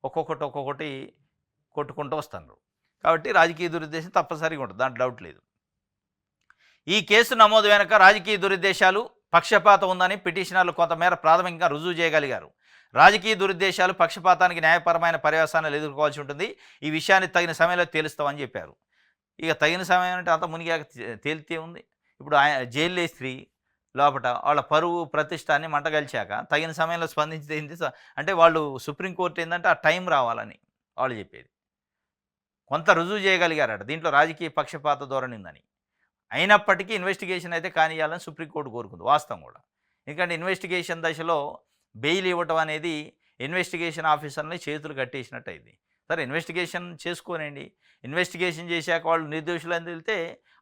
ఒక్కొక్కటి కొట్టుకుంటూ వస్తున్నారు. కాబట్టి రాజకీయ దురుద్దేశం తప్పనిసరిగా ఉంటుంది, దాంట్లో డౌట్ లేదు. ఈ కేసు నమోదు వెనుక రాజకీయ దురుద్దేశాలు, పక్షపాతం ఉందని పిటిషనర్లు కొంతమేర ప్రాథమికంగా రుజువు చేయగలిగారు. రాజకీయ దురుద్దేశాలు, పక్షపాతానికి న్యాయపరమైన పర్యవసానాలు ఎదుర్కోవాల్సి ఉంటుంది. ఈ విషయాన్ని తగిన సమయంలో తేలుస్తామని చెప్పారు. ఇక తగిన సమయం అంటే అంత మునిగాక తేలితే ఉంది. ఇప్పుడు జైలు వేస్త్రీ లోపల వాళ్ళ పరువు ప్రతిష్ట అన్ని మంటగలిచాక తగిన సమయంలో స్పందించింది. అంటే వాళ్ళు సుప్రీంకోర్టు ఏంటంటే ఆ టైం రావాలని వాళ్ళు చెప్పేది. కొంత రుజువు చేయగలిగారట దీంట్లో రాజకీయ పక్షపాత ధోరణి ఉందని. అయినప్పటికీ ఇన్వెస్టిగేషన్ అయితే కానియాలని సుప్రీంకోర్టు కోరుకుంది, వాస్తవం కూడా. ఎందుకంటే ఇన్వెస్టిగేషన్ దశలో బెయిల్ ఇవ్వటం అనేది ఇన్వెస్టిగేషన్ ఆఫీసర్ని చేతులు కట్టేసినట్టు అయింది. సరే ఇన్వెస్టిగేషన్ చేసుకోనండి, ఇన్వెస్టిగేషన్ చేశాక వాళ్ళు నిర్దోషులని వెళ్తే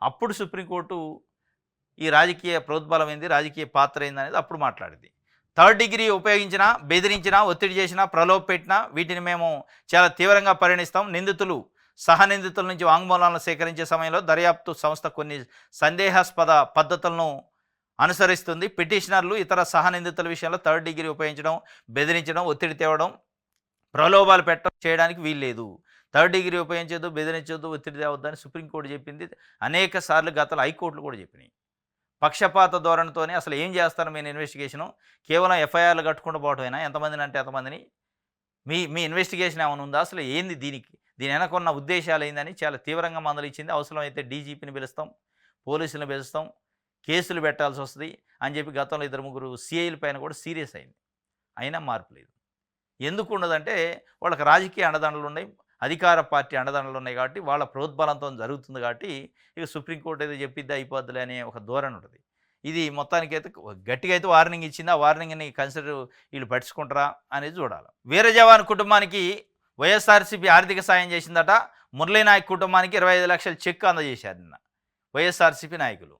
అప్పుడు సుప్రీంకోర్టు ఈ రాజకీయ ప్రోద్బలం ఏంది, రాజకీయ పాత్ర ఏంది అనేది అప్పుడు మాట్లాడింది. థర్డ్ డిగ్రీ ఉపయోగించినా, బెదిరించినా, ఒత్తిడి చేసినా, ప్రలోభ పెట్టినా వీటిని మేము చాలా తీవ్రంగా పరిగణిస్తాం. నిందితులు సహనిందితుల నుంచి వాంగ్మూలాలను సేకరించే సమయంలో దర్యాప్తు సంస్థ కొన్ని సందేహాస్పద పద్ధతులను అనుసరిస్తుంది. పిటిషనర్లు ఇతర సహనిందితుల విషయంలో థర్డ్ డిగ్రీ ఉపయోగించడం, బెదిరించడం, ఒత్తిడి తేవడం, ప్రలోభాలు పెట్టడం చేయడానికి వీల్లేదు. థర్డ్ డిగ్రీ ఉపయోగించొద్దు, బెదిరించొద్దు, ఒత్తిడి తేవద్దని సుప్రీంకోర్టు చెప్పింది. అనేక సార్లు గతంలో హైకోర్టులు కూడా చెప్పినాయి. పక్షపాత ధోరణితోనే అసలు ఏం చేస్తారు మీరు ఇన్వెస్టిగేషను, కేవలం ఎఫ్ఐఆర్లు కట్టుకుంటూ పోవటమైనా, ఎంతమందిని అంటే ఎంతమందిని, మీ ఇన్వెస్టిగేషన్ ఏమైనా ఉందా, అసలు ఏంది దీని వెనకున్న ఉద్దేశాలు ఏందని చాలా తీవ్రంగా మందలిచ్చింది. అవసరమైతే డీజీపీని పిలుస్తాం, పోలీసులను పిలుస్తాం, కేసులు పెట్టాల్సి వస్తుంది అని చెప్పి గతంలో 2-3 సిఐల పైన కూడా సీరియస్ అయింది. అయినా మార్పు లేదు. ఎందుకు ఉండదంటే వాళ్ళకి రాజకీయ అండదండలు ఉన్నాయి, అధికార పార్టీ అండదండలు ఉన్నాయి, కాబట్టి వాళ్ళ ప్రోద్బలంతో జరుగుతుంది. కాబట్టి ఇక సుప్రీంకోర్టు ఏదో చెప్పిద్ది అయిపోద్దులే అనే ఒక ధోరణి ఉంటుంది. ఇది మొత్తానికైతే గట్టిగా అయితే వార్నింగ్ ఇచ్చింది. ఆ వార్నింగ్ని కన్సిడర్ వీళ్ళు పట్టించుకుంటారా అనేది చూడాలి. వీర జవాన్ కుటుంబానికి వైఎస్ఆర్సీపీ ఆర్థిక సాయం చేసిందట. మురళీ నాయక్ కుటుంబానికి 25 లక్షల చెక్ అందజేశారు నిన్న వైఎస్ఆర్సీపీ నాయకులు.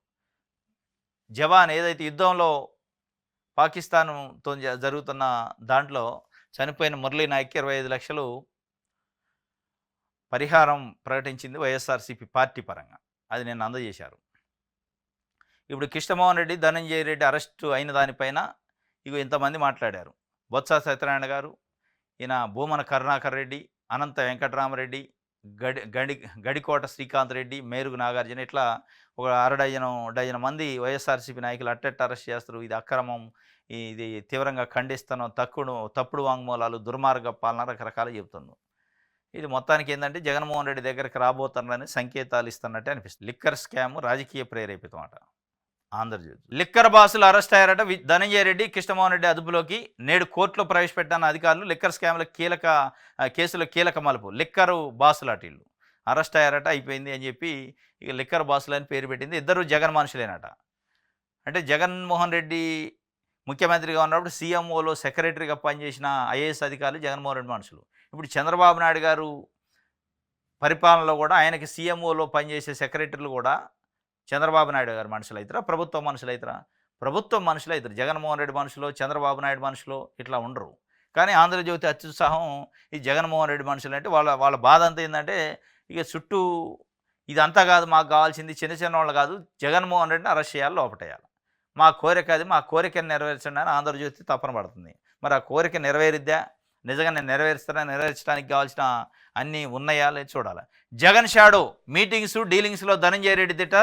జవాన్ ఏదైతే యుద్ధంలో పాకిస్తాన్తో జరుగుతున్న దాంట్లో చనిపోయిన మురళీ నాయక్కి 25 లక్షలు పరిహారం ప్రకటించింది వైఎస్ఆర్సీపీ పార్టీ పరంగా. అది నిన్న అందజేశారు. ఇప్పుడు కృష్ణమోహన్ రెడ్డి, ధనంజయ రెడ్డి అరెస్టు అయిన దానిపైన ఇగో ఇంతమంది మాట్లాడారు. బొత్స సత్యనారాయణ గారు, ఈయన భూమన కరుణాకర్ రెడ్డి, అనంత వెంకటరామరెడ్డి, గడికోట శ్రీకాంత్ రెడ్డి, మేరుగు నాగార్జున, ఇట్లా ఒక డజను మంది వైఎస్ఆర్సీపీ నాయకులు అట్టెట్ అరెస్ట్ చేస్తారు. ఇది అక్రమం, ఇది తీవ్రంగా ఖండిస్తాను, తప్పుడు వాంగ్మూలాలు, దుర్మార్గ పాలన రకరకాలు చెబుతున్నాను. ఇది మొత్తానికి ఏంటంటే జగన్మోహన్ రెడ్డి దగ్గరికి రాబోతున్నారని సంకేతాలు ఇస్తున్నట్టే అనిపిస్తుంది. లిక్కర్ స్కామ్ రాజకీయ ప్రేరేపితం అట. ఆంధ్రజ్యోతి లిక్కర్ బాసులు అరెస్ట్ అయ్యారట. ధనంజయ రెడ్డి, కృష్ణమోహన్ రెడ్డి అదుపులోకి నేడు కోర్టులో ప్రవేశపెట్టిన అధికారులు. లిక్కర్ స్కామ్ల కేసులో కీలక మలుపు. లిక్కరు బాసులు అటు ఇల్లు అరెస్ట్ అయ్యారట, అయిపోయింది అని చెప్పి ఇక లిక్కర్ బాసులు అని పేరు పెట్టింది. ఇద్దరు జగన్ మనుషులేనట. అంటే జగన్మోహన్ రెడ్డి ముఖ్యమంత్రిగా ఉన్నప్పుడు సీఎంఓలో సెక్రటరీగా పనిచేసిన ఐఏఎస్ అధికారులు జగన్మోహన్ రెడ్డి మనుషులు. ఇప్పుడు చంద్రబాబు నాయుడు గారు పరిపాలనలో కూడా ఆయనకి సీఎంఓలో పనిచేసే సెక్రటరీలు కూడా చంద్రబాబు నాయుడు గారు మనుషులు అవుతారా, ప్రభుత్వం మనుషులు అవుతారా? ప్రభుత్వం మనుషులు అవుతారు. జగన్మోహన్ రెడ్డి మనుషులు, చంద్రబాబు నాయుడు మనుషులు ఇట్లా ఉండరు. కానీ ఆంధ్రజ్యోతి అత్యుత్సాహం ఈ జగన్మోహన్ రెడ్డి మనుషులు అంటే వాళ్ళ బాధ అంతా ఏంటంటే ఇక చుట్టూ ఇదంతా కాదు, మాకు కావాల్సింది చిన్న వాళ్ళు కాదు, జగన్మోహన్ రెడ్డిని అరెస్ట్ చేయాలి, లోపటేయాలి, మా కోరిక అది, మా కోరికను నెరవేర్చండి అని ఆంధ్రజ్యోతి తపన పడుతుంది. మరి ఆ కోరిక నెరవేరిద్దా, నిజంగా నేను నెరవేర్చడానికి కావాల్సిన అన్నీ ఉన్నాయా లేదు చూడాలి. జగన్ షాడో మీటింగ్స్ డీలింగ్స్లో ధనంజయ రెడ్డి దిట్ట.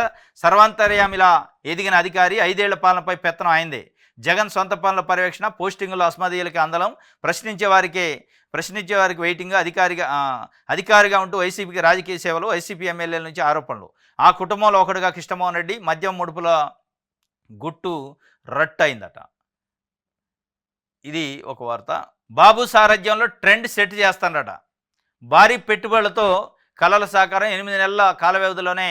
సర్వాంతర్యామిలా ఎదిగిన అధికారి, 5 ఏళ్ల పాలనపై పెత్తనం అయిందే. జగన్ సొంత పనుల పర్యవేక్షణ, పోస్టింగులు అస్మదీయులకి అందలం, ప్రశ్నించే వారికి వెయిటింగ్, అధికారిగా ఉంటూ వైసీపీకి రాజకీయ సేవలు, వైసీపీ ఎమ్మెల్యేల నుంచి ఆరోపణలు. ఆ కుటుంబంలో ఒకడుగా కృష్ణమోహన్ రెడ్డి మద్యం ముడుపుల గుట్టు రట్టయిందట. ఇది ఒక వార్త. బాబు సారథ్యంలో ట్రెండ్ సెట్ చేస్తాడట. భారీ పెట్టుబడులతో కళల సాకారం, 8 నెలల కాల వ్యవధిలోనే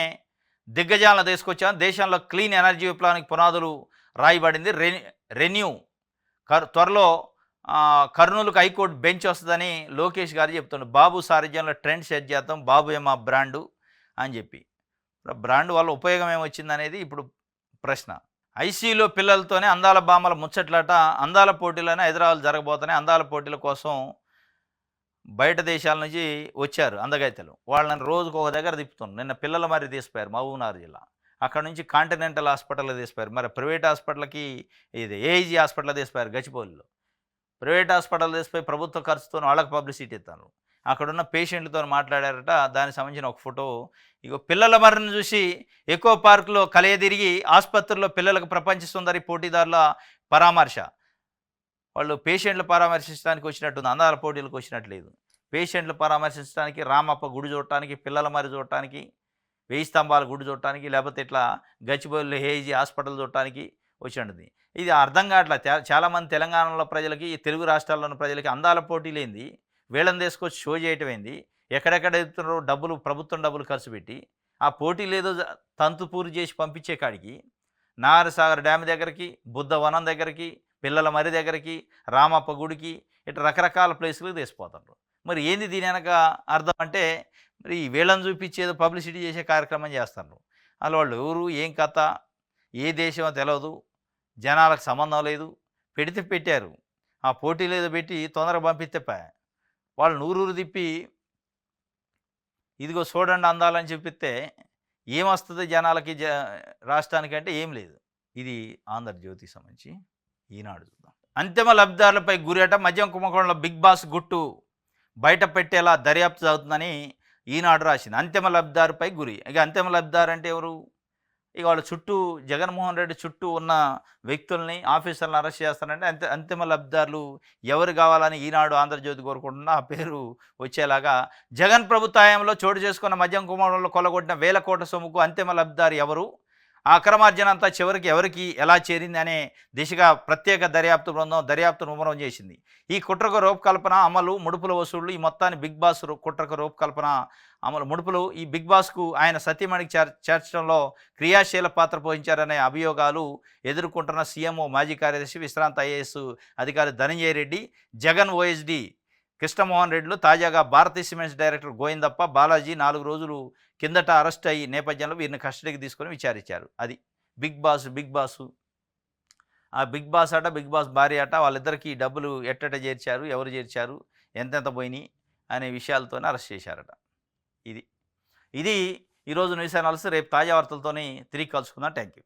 దిగ్గజాలను తీసుకొచ్చాం. దేశంలో క్లీన్ ఎనర్జీ విప్లవానికి పునాదులు రాయబడింది. రెన్యూ త్వరలో కర్నూలుకు హైకోర్టు బెంచ్ వస్తుందని లోకేష్ గారు చెప్తుండ్రు. బాబు సారథ్యంలో ట్రెండ్ సెట్ చేద్దాం, బాబు ఏమా బ్రాండు అని చెప్పి. బ్రాండ్ వల్ల ఉపయోగం ఏమొచ్చిందనేది ఇప్పుడు ప్రశ్న. ఐసీయూలో పిల్లలతోనే అందాల బామల ముచ్చట్లట. అందాల పోటీలోనే హైదరాబాద్ జరగబోతున్నాయి. అందాల పోటీల కోసం బయట దేశాల నుంచి వచ్చారు అందగైతలు. వాళ్ళని రోజుకు ఒక దగ్గర తిప్పుతున్నారు. నిన్న పిల్లల మరి తీసిపోయారు మహబూబ్నగర్ జిల్లా. అక్కడ నుంచి కాంటినెంటల్ హాస్పిటల్లో తీసిపోయారు. మరి ప్రైవేట్ హాస్పిటల్కి ఇది ఏఐజీ హాస్పిటల్లో తీసిపోయారు గచ్చిబౌలిలో. ప్రైవేట్ హాస్పిటల్ తీసిపోయి ప్రభుత్వ ఖర్చుతో వాళ్ళకి పబ్లిసిటీ ఇస్తారు. అక్కడున్న పేషెంట్లతో మాట్లాడారట. దానికి సంబంధించిన ఒక ఫోటో. ఇగో పిల్లల మరిని చూసి ఎకో పార్కులో కలియదిరిగి ఆసుపత్రిలో పిల్లలకు ప్రపంచ సుందరి పోటీదారుల పరామర్శ. వాళ్ళు పేషెంట్లు పరామర్శించడానికి వచ్చినట్టుంది, అందాల పోటీలకు వచ్చినట్లేదు. పేషెంట్లు పరామర్శించడానికి, రామప్ప గుడి చూడటానికి, పిల్లల మరి చూడటానికి, 1000 స్తంభాల గుడి చూడటానికి, లేకపోతే ఇట్లా గచ్చిబౌలిలో ఏఐజీ హాస్పిటల్ చూడటానికి వచ్చినట్టుంది. ఇది అర్థం కావట్లా. చాలామంది తెలంగాణలో ప్రజలకి, తెలుగు రాష్ట్రాల్లోని ప్రజలకి అందాల పోటీలేంది, వీళ్ళని తీసుకొచ్చి షో చేయటం ఏంది, ఎక్కడెక్కడ ఎదుగుతున్నారో డబ్బులు, ప్రభుత్వం డబ్బులు ఖర్చు పెట్టి ఆ పోటీలు ఏదో తంతు పూర్తి చేసి పంపించే కాడికి నాగరసాగర్ డ్యామ్ దగ్గరికి, బుద్ధవనం దగ్గరికి, పిల్లల మరి దగ్గరికి, రామప్ప గుడికి, ఇట్లా రకరకాల ప్లేసులకు తీసిపోతారు. మరి ఏంది దీని వెనక అర్థం అంటే, మరి వీళ్ళని చూపించేదో పబ్లిసిటీ చేసే కార్యక్రమం చేస్తారు. అలా వాళ్ళు ఎవరు, ఏం కథ, ఏ దేశమో తెలియదు, జనాలకు సంబంధం లేదు. పెడితే పెట్టారు. ఆ పోటీలు ఏదో పెట్టి తొందరగా పంపిస్తే వాళ్ళు నూరూరు తిప్పి ఇదిగో చూడండి అందాలని చూపిస్తే ఏమొస్తుంది జనాలకి, రాష్ట్రానికంటే ఏం లేదు. ఇది ఆంధ్రజ్యోతికి సంబంధించి ఈనాడు చూద్దాం. అంతిమ లబ్ధిదారులపై గురిట, మద్యం కుంభకోణంలో బిగ్ బాస్ గుట్టు బయట పెట్టేలా దర్యాప్తు అవుతుందని ఈనాడు రాసింది. అంతిమ లబ్ధిదారుపై గురి. ఇక అంతిమ లబ్ధిదారు అంటే ఎవరు? ఇక వాళ్ళ చుట్టూ, జగన్మోహన్ రెడ్డి చుట్టూ ఉన్న వ్యక్తుల్ని, ఆఫీసర్లను అరెస్ట్ చేస్తారంటే అంతిమ లబ్ధిదారులు ఎవరు కావాలని ఈనాడు, ఆంధ్రజ్యోతి కోరుకుంటున్నా ఆ పేరు వచ్చేలాగా. జగన్ ప్రభుత్వ హయాంలో చోటు చేసుకున్న మద్యం కుంభకోణంలో కొల్లగొట్టిన 1000 కోట్ల సొమ్ముకు అంతిమ లబ్ధిదారు ఎవరు, ఆ అక్రమార్జన అంతా చివరికి ఎవరికి ఎలా చేరింది అనే దిశగా ప్రత్యేక దర్యాప్తు బృందం దర్యాప్తు ముమ్మరం చేసింది. ఈ కుట్రకు రూపకల్పన, అమలు, ముడుపుల వసూళ్లు, ఈ మొత్తాన్ని బిగ్ బాస్ కుట్రకు రూపకల్పన, అమలు, ముడుపులు ఈ బిగ్ బాస్కు ఆయన సతీమణికి చేర్చడంలో క్రియాశీల పాత్ర పోషించారనే అభియోగాలు ఎదుర్కొంటున్న సీఎంఓ మాజీ కార్యదర్శి, విశ్రాంత ఐఏఎస్ అధికారి ధనంజయ రెడ్డి, జగన్ ఓఎస్డి కృష్ణమోహన్ రెడ్డిలు తాజాగా భారతీయ సిమెంట్స్ డైరెక్టర్ గోవిందప్ప బాలాజీ 4 రోజులు కిందట అరెస్ట్ అయ్యి నేపథ్యంలో వీరిని కస్టడీకి తీసుకొని విచారించారు. అది బిగ్ బాస్. ఆ బిగ్ బాస్ అట, బిగ్ బాస్ భార్య అట, వాళ్ళిద్దరికీ డబ్బులు ఎట్టట చేర్చారు, ఎవరు చేర్చారు, ఎంతెంత పోయినాయి అనే విషయాలతోనే అరెస్ట్ చేశారట. ఇది ఈరోజు న్యూస్ అనాలిసిస్. రేపు తాజా వార్తలతోని తిరిగి కలుసుకుందాం. Thank you.